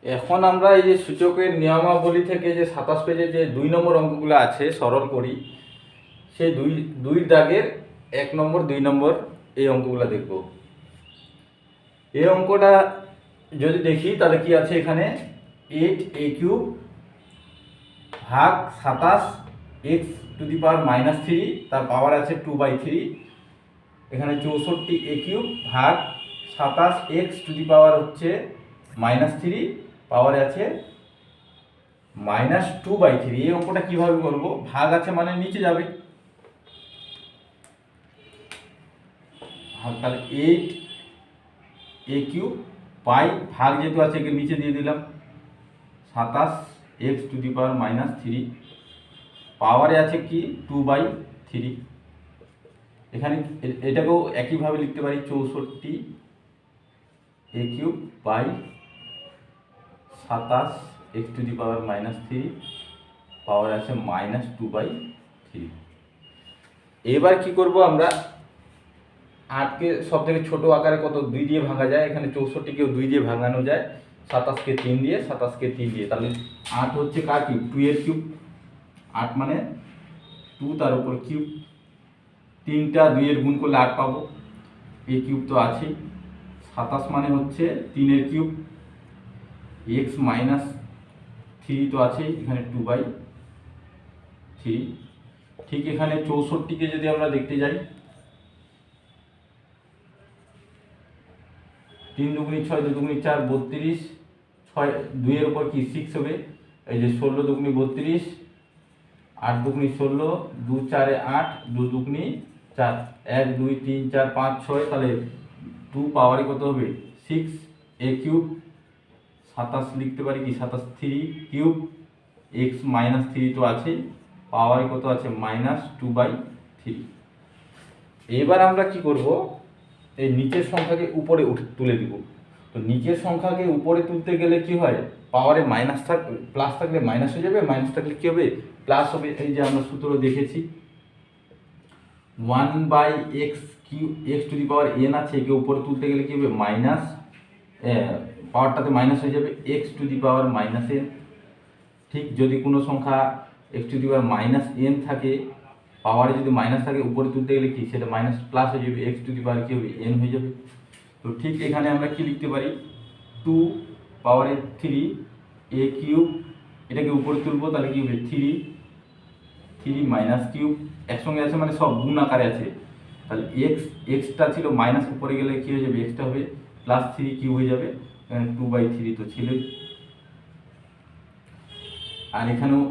এখন আমরা এই যে সূচকের নিয়মাবলী থেকে যে 27 পেজে যে 2 নম্বর অঙ্কগুলো আছে সরল করি, সেই দুই দাগের 1 নম্বর 2 নম্বর এই অঙ্কগুলো দেখব। এই অঙ্কটা যদি দেখি তাহলে কি আছে, এখানে 8a³ ভাগ 27 x⁻³ তার পাওয়ার আছে 2/3। এখানে 64a³ ভাগ 27 x⁻³ পাওয়ারে আছে -2/3। এই অঙ্কটা কিভাবে করব? ভাগ আছে মানে নিচে যাবে, তাহলে 8a³ পাই ভাগ যেহেতু আছে একে নিচে দিয়ে দিলাম 27 x⁻³ পাওয়ারে আছে কি 2/3। এখানে এটাকেও একইভাবে লিখতে পারি 64a³ বাই 27 x⁻³ পাওয়ার আছে -2/3। এবার কি করব আমরা, 8কে সব থেকে ছোট আকারে কত 2 দিয়ে ভাঙা যায়, এখানে 64কেও 2 দিয়ে ভাঙানো যায়, 27কে 3 দিয়ে, 27কে 3 দিয়ে, তাহলে 8 হচ্ছে কার কিউব? 2 এর কিউব। 8 মানে 2 তার উপর কিউব, 3টা 2 এর গুণ করলে 8 পাবো, এই কিউব তো আছেই। 27 মানে হচ্ছে 3 এর কিউব, x-3 তো আছেই, এখানে 2/3। ঠিক এখানে 64কে যদি আমরা দেখতে যাই, 3 দুগুণি 6, 2 দুগুণি 4, 32, 6 2 এর উপর কি 6 হবে, এই যে 16 দুগুণি 32, 8 দুগুণি 16, 2 4 8, 2 দুগুণি 4, 1 2 3 4 5 6, তাহলে 2 পাওয়ারে কত হবে 6a³ 27 লিখতে পারি কি 27 3³ x-3 তো আছে, পাওয়ারে কত আছে -2/3। এবার আমরা কি করব, এই নিচের সংখ্যাকে উপরে তুলে দিব। তো নিচের সংখ্যাকে উপরে তুলতে গেলে কি হয়, পাওয়ারে প্লাস থাকলে মাইনাস হয়ে যাবে, মাইনাস থাকলে কি হবে প্লাস হবে। এই যে আমরা সূত্র দেখেছি 1/x⁴n আছে, একে উপরে তুলতে গেলে কি হবে মাইনাস, পাওয়ারটাতে মাইনাস হয়ে যাবে x⁻n। ঠিক যদি কোনো সংখ্যা x⁻n থাকে, পাওয়ারে যদি মাইনাস থাকে, উপরে তুলতে গেলে কি সেটা মাইনাস প্লাস হয়ে যাবে, x⁻n হয়ে যাবে। তো ঠিক এখানে আমরা কি লিখতে পারি, 2 পাওয়ারে 3a³, এটাকে উপরে তুলবো তাহলে কি হবে 3 -3 একসঙ্গে আছে মানে সব গুণ আকারে আছে, তাহলে এক্সটা ছিল মাইনাস, উপরে গেলে কি হয়ে যাবে এক্সটা হবে +3³ হয়ে যাবে, এখানে 2/3 তো ছিলই। আর এখানেও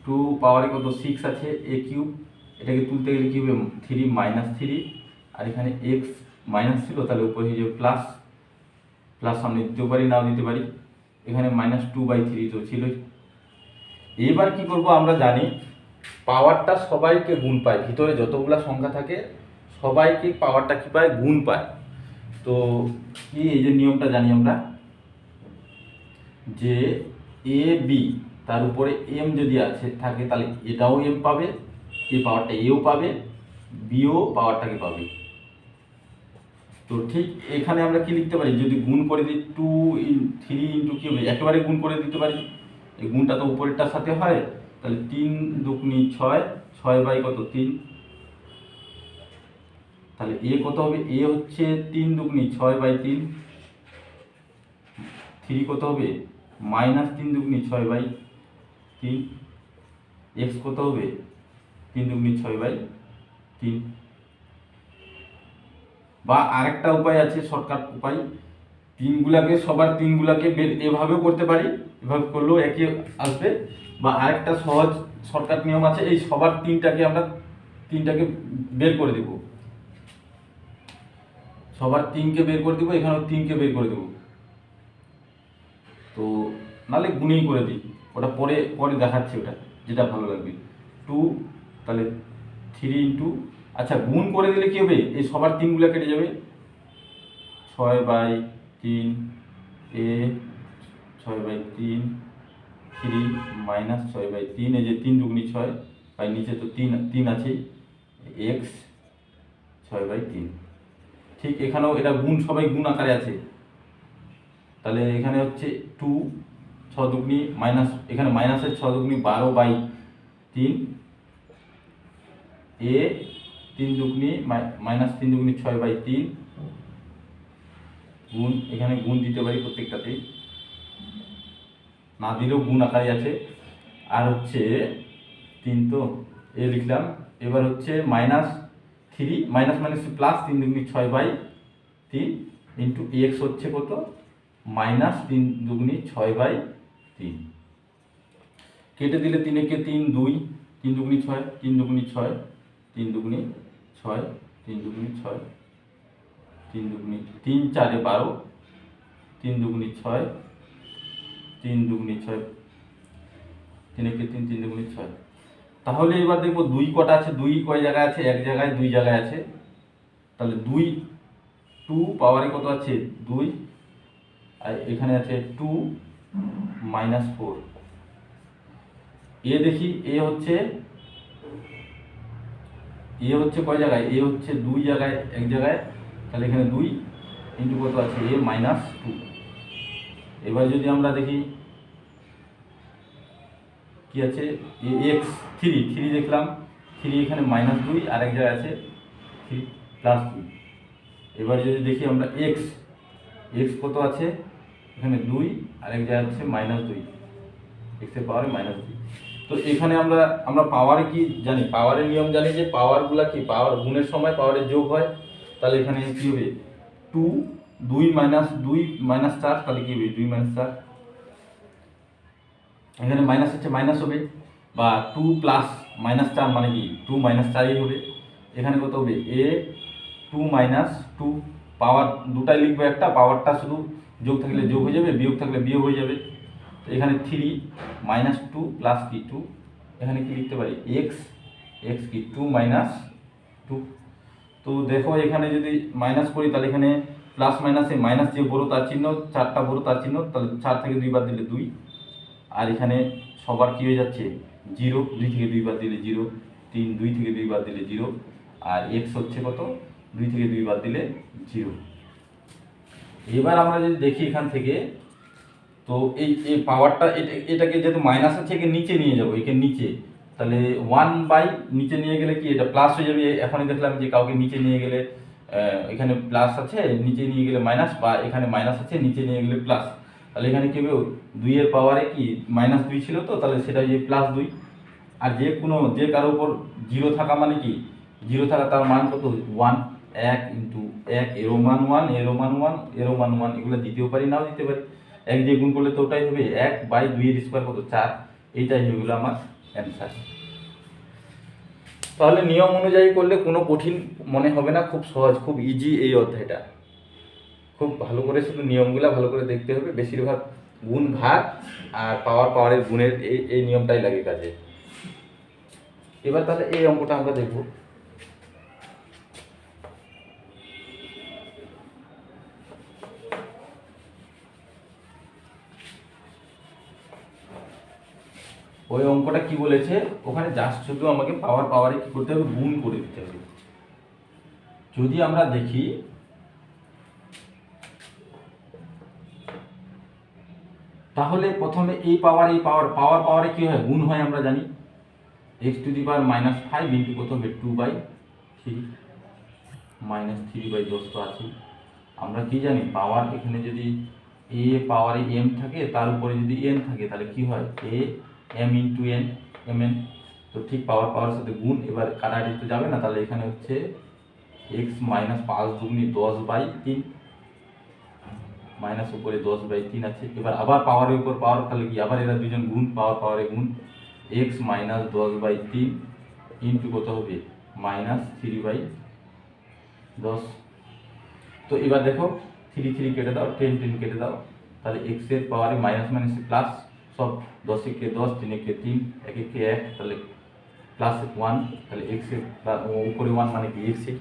2 পাওয়ারে কত 6 আছে a³, এটাকে তুলতে গেলে কি হবে 3 -3, আর এখানে x মাইনাস ছিল তাহলে উপরে হয়ে যাবে প্লাস, সামনে দিতেও পারি নাও দিতে পারি, এখানে -2/3 তো ছিলই। এবার কি করব, আমরা জানি পাওয়ারটা সবাইকে গুণ পায়, ভিতরে যতগুলা সংখ্যা থাকে সবাইকে পাওয়ারটা কি পায়, গুণ পায়। তো কি এই যে নিয়মটা জানি আমরা, যে এ বি তার উপরে এম যদি আছে থাকে, তাহলে এটাও এম পাবে, এই পাওয়ারটা এও পাবে, বিও পাওয়ারটাকে পাবে। তো ঠিক এখানে আমরা কি লিখতে পারি, যদি গুণ করে দিই 3 কি হবে, একেবারে গুণ করে দিতে পারি, এই গুণটা তো উপরেরটার সাথে হয়, তাহলে 3 দুগুণি 6, 6/3, তাহলে এ কত হবে, এ হচ্ছে 3 দুগুণি 6/3, 3 কত হবে -3 দুগুণি 6/3, এক্স কত হবে 3 দুগুণি 6/3। বা আরেকটা উপায় আছে, শর্টকাট উপায়, সবার তিনগুলাকে এভাবেও করতে পারি, এভাবে করলেও একই আসবে। বা আরেকটা সহজ শর্টকাট নিয়ম আছে, এই সবার তিনটাকে বের করে দেব, সবার 3কে বের করে দেবো, এখানেও 3কে বের করে দেবো। তো নাহলে গুণেই করে দিই, ওটা পরে দেখাচ্ছি, ওটা যেটা ভালো লাগবে। 2 তাহলে 3 আচ্ছা গুণ করে দিলে কি হবে, এই সবার 3গুলো কেটে যাবে, 6/3 এ 6/3, 3 -6/3, এই যে 3 দুগুণি 6, আর নিচে তো 3 আছে, এক্স 6/3। ঠিক এখানেও এটা গুণ, সবাই গুণ আকারে আছে, তাহলে এখানে হচ্ছে 2 6 দুগুনি মাইনাস, এখানে মাইনাসের 6 দুগুনি 12/3, এ 3 দুগুনি মাইনাস 3 দুগুনি 6/3 গুণ, এখানে গুণ দিতে পারি প্রত্যেকটাতেই, না দিলেও গুণ আকারে আছে। আর হচ্ছে 3 তো এ লিখলাম। এবার হচ্ছে -3 minus minus plus 3 দুগুনি 6/3 into x হচ্ছে কত, -3 দুগুনি 6/3। কেটে দিলে 3 একে 3 2, 3 দুগুনি 6, 3 দুগুনি 6, 3 দুগুনি 6, 3 দুগুনি 6, 3 দুগুনি 3 4 12, 3 দুগুনি 6, 3 দুগুনি 6, 3 একে 3, 3 দুগুনি 6। তাহলে এবার দেখবো 2 কটা আছে, 2 কয় জায়গায় আছে, এক জায়গায় 2 জায়গায় আছে। তাহলে 2 পাওয়ারে কত আছে 2, আর এখানে আছে 2 -4। এ দেখি এ হচ্ছে কয় জায়গায়, এ হচ্ছে 2 জায়গায়, এক জায়গায়। তাহলে এখানে 2 ইন্টু কত আছে এ -2। এবার যদি আমরা দেখি কি আছে, এক্স 3 দেখলাম, 3 এখানে -2 আর এক জায়গায় আছে 3 +2। এবার যদি দেখি আমরা এক্স কত আছে, এখানে 2 আর এক জায়গায় আছে -2, এক্সের পাওয়ারে -2। তো এখানে আমরা পাওয়ারে কি জানি, পাওয়ারের নিয়ম জানি যে পাওয়ারগুলা কি, পাওয়ার গুণের সময় পাওয়ারের যোগ হয়। তাহলে এখানে কি হবে 2 2 -4, তাহলে কি হবে 2 -4। এখানে মাইনাস হচ্ছে মাইনাস হবে, বা 2 প্লাস -4 মানে কি 2 -4ই হবে। এখানে কত হবে এ 2 -2, পাওয়ার দুটাই লিখবো, একটা পাওয়ারটা শুধু যোগ থাকলে যোগ হয়ে যাবে, বিয়োগ থাকলে বিয়োগ হয়ে যাবে। তো এখানে 3 -2 প্লাস কি 2, এখানে কি লিখতে পারি এক্স কি 2 -2। তো দেখো এখানে যদি মাইনাস করি তাহলে এখানে প্লাস মাইনাসে মাইনাস যে বড় তার চিহ্ন, 4টা বড় তার চিহ্ন, তাহলে 4 থেকে 2 বার দিলে 2। আর এখানে সবার কি হয়ে যাচ্ছে 0, 2 থেকে 2 বার দিলে 0, 3 2 থেকে 2 বার দিলে 0, আর এক্স হচ্ছে কত 2 থেকে 2 বার দিলে 0। এবার আমরা যদি দেখি এখান থেকে, তো এই পাওয়ারটা এটাকে যেহেতু মাইনাস আছে একে নিচে নিয়ে যাবো, একে নিচে, তাহলে 1 নিচে নিয়ে গেলে কি এটা প্লাস হয়ে যাবে। এখনই দেখলাম যে কাউকে নিচে নিয়ে গেলে এখানে প্লাস আছে, নিচে নিয়ে গেলে মাইনাস, বা এখানে মাইনাস আছে নিচে নিয়ে গেলে প্লাস। তাহলে এখানে কি হবে 2 এর পাওয়ারে কি -2 ছিল, তো তাহলে সেটা যে +2। আর যে কারো উপর 0 থাকা মানে কি 0 থাকা, তার মান কত 1, 1 ইন্টু 1 এরও মান 1, এরও মান 1, এরও মান 1, এগুলো দিতেও পারি নাও দিতে পারি। 1 দিয়ে গুণ করলে তো ওটাই হবে 1/2 এর স্কোয়ার কত 4, এইটাই হয়ে গেলো আমার অ্যান্সার। তাহলে নিয়ম অনুযায়ী করলে কোনো কঠিন মনে হবে না, খুব সহজ, খুব ইজি এই অধ্যায়টা। খুব ভালো করে শুধু নিয়মগুলো ভালো করে দেখতে হবে। বেশিরভাগ গুণ ভাগ আর পাওয়ারের গুণের এই নিয়মটাই লাগে কাজে। এবার তাহলে এই অঙ্কটা আমরা দেখব। ওই অঙ্কটা কি বলেছে, ওখানে জাস্ট শুধু আমাকে পাওয়ারে কি করতে হবে, গুণ করে দিতে হবে। যদি আমরা দেখি তাহলে প্রথমে এই পাওয়ারে কি হয় গুণ হয়, আমরা জানি x⁻⁻5 ইন্টু কত হবে 2/3 -3/10 তো আছে। আমরা কি জানি পাওয়ার এখানে যদি a পাওয়ারে m থাকে, তার উপরে যদি n থাকে, তাহলে কি হয় a m into n mn। তো ঠিক পাওয়ার সাথে গুণ, এবার কাটাকাটি তো যাবে না, তাহলে এখানে হচ্ছে x -5 দুগুনি 10/3 মাইনাস উপরে 10/3 আছে। এবার আবার পাওয়ারের উপর পাওয়ার, তাহলে কি আবার এরা দুজন গুণ, পাওয়ারে গুণ, x -10/3 ইন্টু কত হবে -3/10। তো এবার দেখো 3 3 কেটে দাও, 10 10 কেটে দাও, তাহলে x এর পাওয়ারে মাইনাস মাইনাসে প্লাস, সব 10 একে 10, 3 একে 3, 1 একে 1, তাহলে +1, তাহলে x এর উপরে 1 মানে কি x এ